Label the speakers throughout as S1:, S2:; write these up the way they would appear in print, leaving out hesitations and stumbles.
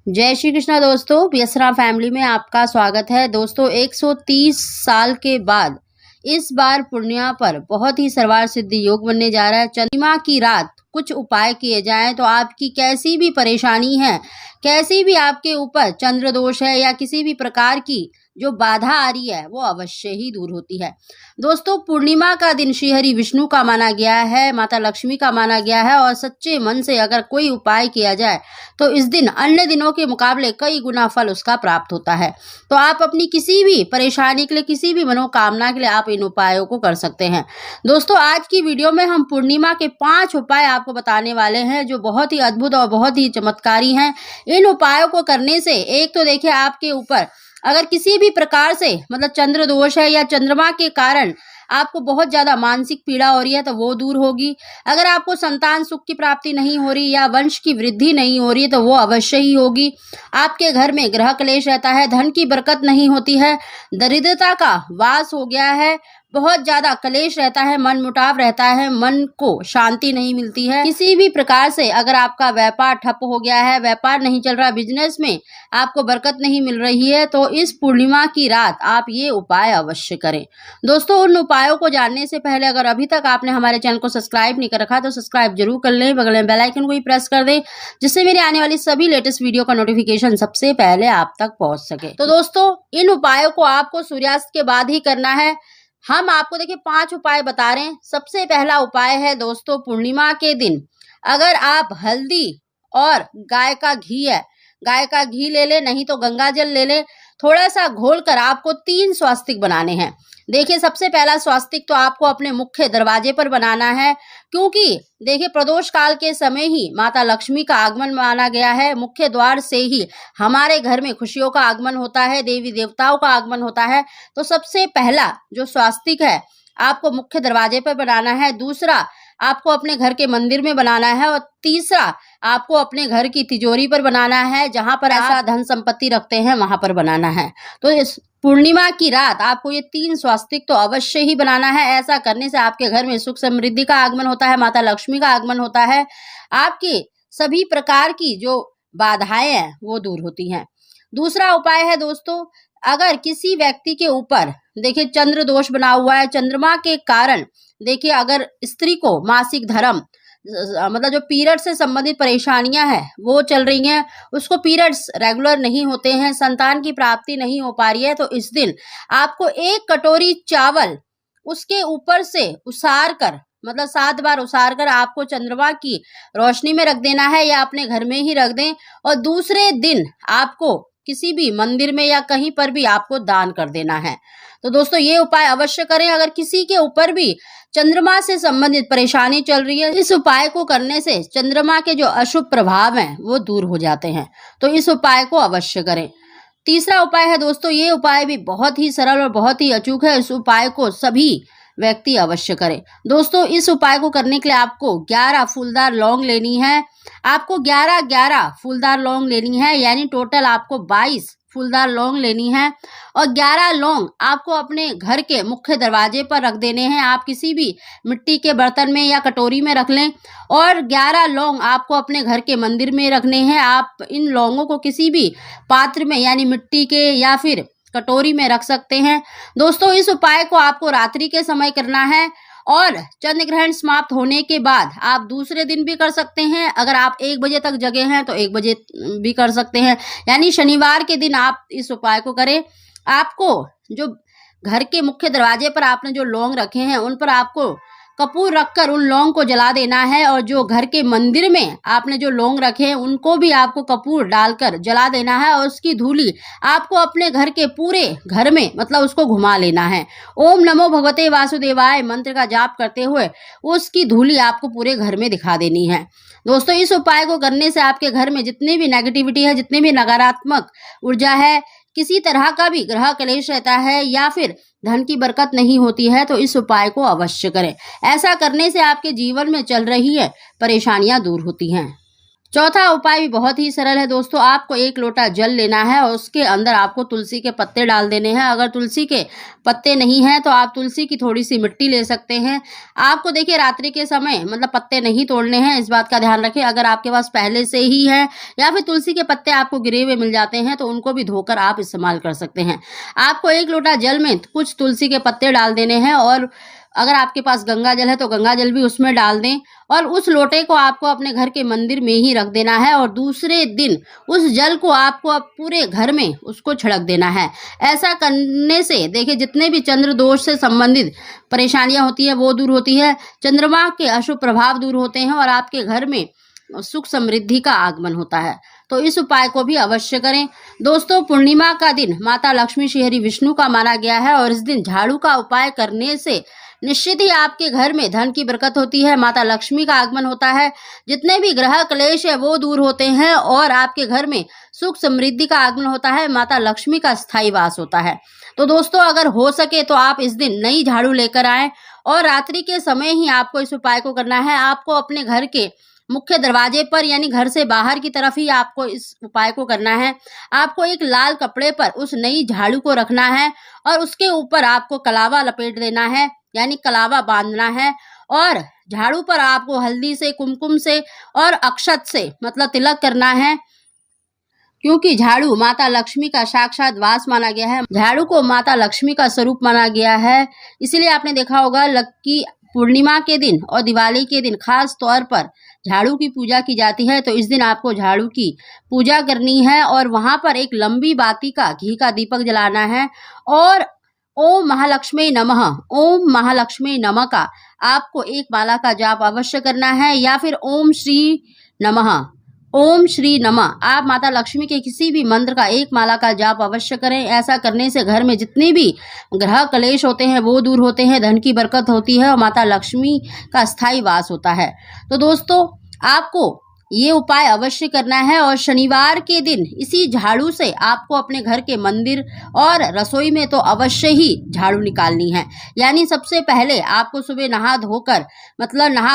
S1: जय श्री कृष्णा दोस्तों, पियसरा फैमिली में आपका स्वागत है। दोस्तों 130 साल के बाद इस बार पूर्णिमा पर बहुत ही सर्वार सिद्धि योग बनने जा रहा है। चंद्रमा की रात कुछ उपाय किए जाएं तो आपकी कैसी भी परेशानी है, कैसी भी आपके ऊपर चंद्र दोष है या किसी भी प्रकार की जो बाधा आ रही है वो अवश्य ही दूर होती है। दोस्तों पूर्णिमा का दिन श्री हरि विष्णु का माना गया है, माता लक्ष्मी का माना गया है और सच्चे मन से अगर कोई उपाय किया जाए तो इस दिन अन्य दिनों के मुकाबले कई गुना फल उसका प्राप्त होता है। तो आप अपनी किसी भी परेशानी के लिए, किसी भी मनोकामना के लिए आप इन उपायों को कर सकते हैं। दोस्तों आज की वीडियो में हम पूर्णिमा के 5 उपाय आपको बताने वाले हैं जो बहुत ही अद्भुत और बहुत ही चमत्कारी हैं। इन उपायों को करने से एक तो देखिए आपके ऊपर अगर किसी भी प्रकार से मतलब चंद्र दोष है या चंद्रमा के कारण आपको बहुत ज्यादा मानसिक पीड़ा हो रही है तो वो दूर होगी। अगर आपको संतान सुख की प्राप्ति नहीं हो रही या वंश की वृद्धि नहीं हो रही है तो वो अवश्य ही होगी। आपके घर में ग्रह क्लेश रहता है, धन की बरकत नहीं होती है, दरिद्रता का वास हो गया है, बहुत ज्यादा क्लेश रहता है, मन मुटाव रहता है, मन को शांति नहीं मिलती है। किसी भी प्रकार से अगर आपका व्यापार ठप हो गया है, व्यापार नहीं चल रहा, बिजनेस में आपको बरकत नहीं मिल रही है तो इस पूर्णिमा की रात आप ये उपाय अवश्य करें। दोस्तों उन उपायों को जानने से पहले अगर अभी तक आपने हमारे चैनल को सब्सक्राइब नहीं कर रखा तो सब्सक्राइब जरूर कर लें, बगल में बेल आइकन को भी प्रेस कर दें जिससे मेरे आने वाली सभी लेटेस्ट वीडियो का नोटिफिकेशन सबसे पहले आप तक पहुंच सके। तो दोस्तों इन उपायों को आपको सूर्यास्त के बाद ही करना है। हम आपको देखिए 5 उपाय बता रहे हैं। सबसे पहला उपाय है दोस्तों पूर्णिमा के दिन अगर आप हल्दी और गाय का घी है, गाय का घी ले ले, नहीं तो गंगा जल ले ले, थोड़ा सा घोल कर आपको 3 स्वास्तिक बनाने हैं। देखिए सबसे पहला स्वास्तिक तो आपको अपने मुख्य दरवाजे पर बनाना है क्योंकि देखिए प्रदोष काल के समय ही माता लक्ष्मी का आगमन माना गया है। मुख्य द्वार से ही हमारे घर में खुशियों का आगमन होता है, देवी देवताओं का आगमन होता है। तो सबसे पहला जो स्वास्तिक है आपको मुख्य दरवाजे पर बनाना है, दूसरा आपको अपने घर के मंदिर में बनाना है और तीसरा आपको अपने घर की तिजोरी पर बनाना है, जहां पर ऐसा धन संपत्ति रखते हैं वहां पर बनाना है। तो इस पूर्णिमा की रात आपको ये 3 स्वास्तिक तो अवश्य ही बनाना है। ऐसा करने से आपके घर में सुख समृद्धि का आगमन होता है, माता लक्ष्मी का आगमन होता है, आपकी सभी प्रकार की जो बाधाएं हैं वो दूर होती हैं। दूसरा उपाय है दोस्तों अगर किसी व्यक्ति के ऊपर देखिए चंद्र दोष बना हुआ है, चंद्रमा के कारण देखिए अगर स्त्री को मासिक धर्म मतलब जो पीरियड से संबंधित परेशानियां हैं वो चल रही हैं, उसको पीरियड्स रेगुलर नहीं होते हैं, संतान की प्राप्ति नहीं हो पा रही है तो इस दिन आपको 1 कटोरी चावल उसके ऊपर से उसार कर मतलब 7 बार उसार कर आपको चंद्रमा की रोशनी में रख देना है या अपने घर में ही रख दें और दूसरे दिन आपको किसी भी मंदिर में या कहीं पर भी आपको दान कर देना है। तो दोस्तों ये उपाय अवश्य करें। अगर किसी के ऊपर भी चंद्रमा से संबंधित परेशानी चल रही है, इस उपाय को करने से चंद्रमा के जो अशुभ प्रभाव हैं वो दूर हो जाते हैं। तो इस उपाय को अवश्य करें। तीसरा उपाय है दोस्तों, ये उपाय भी बहुत ही सरल और बहुत ही अचूक है। इस उपाय को सभी व्यक्ति अवश्य करें। दोस्तों इस उपाय को करने के लिए आपको 11 फूलदार लौंग लेनी है। आपको 11 फूलदार लौंग लेनी है, यानी टोटल आपको 22 फूलदार लौंग लेनी है और 11 लौंग आपको अपने घर के मुख्य दरवाजे पर रख देने हैं। आप किसी भी मिट्टी के बर्तन में या कटोरी में रख लें और 11 लौंग आपको अपने घर के मंदिर में रखने हैं। आप इन लौंगों को किसी भी पात्र में यानी मिट्टी के या फिर कटोरी में रख सकते हैं। दोस्तों इस उपाय को आपको रात्रि के समय करना है और चंद्र ग्रहण समाप्त होने के बाद आप दूसरे दिन भी कर सकते हैं। अगर आप 1 बजे तक जगे हैं तो 1 बजे भी कर सकते हैं, यानी शनिवार के दिन आप इस उपाय को करें। आपको जो घर के मुख्य दरवाजे पर आपने जो लौंग रखे हैं उन पर आपको कपूर रखकर उन लौंग को जला देना है और जो घर के मंदिर में आपने जो लौंग रखे हैं उनको भी आपको कपूर डालकर जला देना है और उसकी धूली आपको अपने घर के पूरे घर में मतलब उसको घुमा लेना है। ओम नमो भगवते वासुदेवाय मंत्र का जाप करते हुए उसकी धूली आपको पूरे घर में दिखा देनी है। दोस्तों इस उपाय को करने से आपके घर में जितनी भी नेगेटिविटी है, जितनी भी नकारात्मक ऊर्जा है, किसी तरह का भी ग्रह क्लेश रहता है या फिर धन की बरकत नहीं होती है तो इस उपाय को अवश्य करें। ऐसा करने से आपके जीवन में चल रही है परेशानियां दूर होती हैं। चौथा उपाय भी बहुत ही सरल है दोस्तों। आपको 1 लोटा जल लेना है और उसके अंदर आपको तुलसी के पत्ते डाल देने हैं। अगर तुलसी के पत्ते नहीं हैं तो आप तुलसी की थोड़ी-सी मिट्टी ले सकते हैं। आपको देखिए रात्रि के समय मतलब पत्ते नहीं तोड़ने हैं, इस बात का ध्यान रखें। अगर आपके पास पहले से ही है या फिर तुलसी के पत्ते आपको गिरे हुए मिल जाते हैं तो उनको भी धोकर आप इस्तेमाल कर सकते हैं। आपको 1 लोटा जल में कुछ तुलसी के पत्ते डाल देने हैं और अगर आपके पास गंगा जल है तो गंगा जल भी उसमें डाल दें और उस लोटे को आपको अपने घर के मंदिर में ही रख देना है और दूसरे दिन उस जल को आपको अब पूरे घर में उसको छिड़क देना है। ऐसा करने से देखिए जितने भी चंद्र दोष से संबंधित परेशानियां होती है वो दूर होती है, चंद्रमा के अशुभ प्रभाव दूर होते हैं और आपके घर में सुख समृद्धि का आगमन होता है। तो इस उपाय को भी अवश्य करें। दोस्तों, पूर्णिमा का दिन माता लक्ष्मी श्री हरि विष्णु का माना गया है और इस दिन झाड़ू का उपाय करने से निश्चित ही आपके घर में धन की बरकत होती है, माता लक्ष्मी का आगमन होता है, जितने भी ग्रह क्लेश है वो दूर होते हैं और आपके घर में सुख समृद्धि का आगमन होता है, माता लक्ष्मी का स्थायी वास होता है। तो दोस्तों, अगर हो सके तो आप इस दिन नई झाड़ू लेकर आएं और रात्रि के समय ही आपको इस उपाय को करना है। आपको अपने घर के मुख्य दरवाजे पर यानी घर से बाहर की तरफ ही आपको इस उपाय को करना है। आपको एक लाल कपड़े पर उस नई झाड़ू को रखना है और उसके ऊपर आपको कलावा लपेट देना है यानी कलावा बांधना है और झाड़ू पर आपको हल्दी से, कुमकुम से और अक्षत से मतलब तिलक करना है, क्योंकि झाड़ू माता लक्ष्मी का साक्षात वास माना गया है। झाड़ू को माता लक्ष्मी का स्वरूप माना गया है, इसीलिए आपने देखा होगा लक्की पूर्णिमा के दिन और दिवाली के दिन खास तौर पर झाड़ू की पूजा की जाती है। तो इस दिन आपको झाड़ू की पूजा करनी है और वहां पर एक लंबी बाती का घी का दीपक जलाना है और ओम महालक्ष्मी नमः, ओम महालक्ष्मी नमः का आपको एक माला का जाप अवश्य करना है या फिर ओम श्री नमः, ओम श्री नमः। आप माता लक्ष्मी के किसी भी मंत्र का एक माला का जाप अवश्य करें। ऐसा करने से घर में जितने भी ग्रह क्लेश होते हैं वो दूर होते हैं, धन की बरकत होती है और माता लक्ष्मी का स्थायी वास होता है। तो दोस्तों, आपको ये उपाय अवश्य करना है और शनिवार के दिन इसी झाड़ू से आपको अपने घर के मंदिर और रसोई में तो अवश्य ही झाड़ू निकालनी है। यानी सबसे पहले आपको सुबह नहा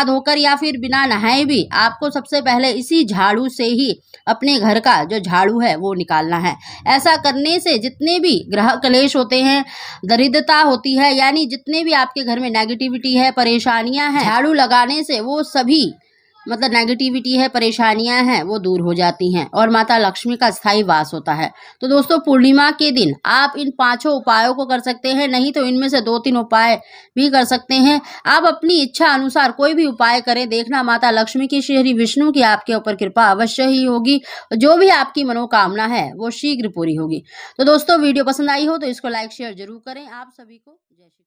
S1: धोकर या फिर बिना नहाए भी आपको सबसे पहले इसी झाड़ू से ही अपने घर का जो झाड़ू है वो निकालना है। ऐसा करने से जितने भी ग्रह क्लेश होते हैं, दरिद्रता होती है, यानी जितने भी आपके घर में नेगेटिविटी है, परेशानियां हैं, झाड़ू लगाने से वो सभी मतलब नेगेटिविटी है, परेशानियां हैं, वो दूर हो जाती हैं और माता लक्ष्मी का स्थायी वास होता है। तो दोस्तों, पूर्णिमा के दिन आप इन 5 उपायों को कर सकते हैं, नहीं तो इनमें से 2-3 उपाय भी कर सकते हैं। आप अपनी इच्छा अनुसार कोई भी उपाय करें, देखना माता लक्ष्मी की श्री हरि विष्णु की आपके ऊपर कृपा अवश्य ही होगी। जो भी आपकी मनोकामना है वो शीघ्र पूरी होगी। तो दोस्तों, वीडियो पसंद आई हो तो इसको लाइक शेयर जरूर करें। आप सभी को जय श्री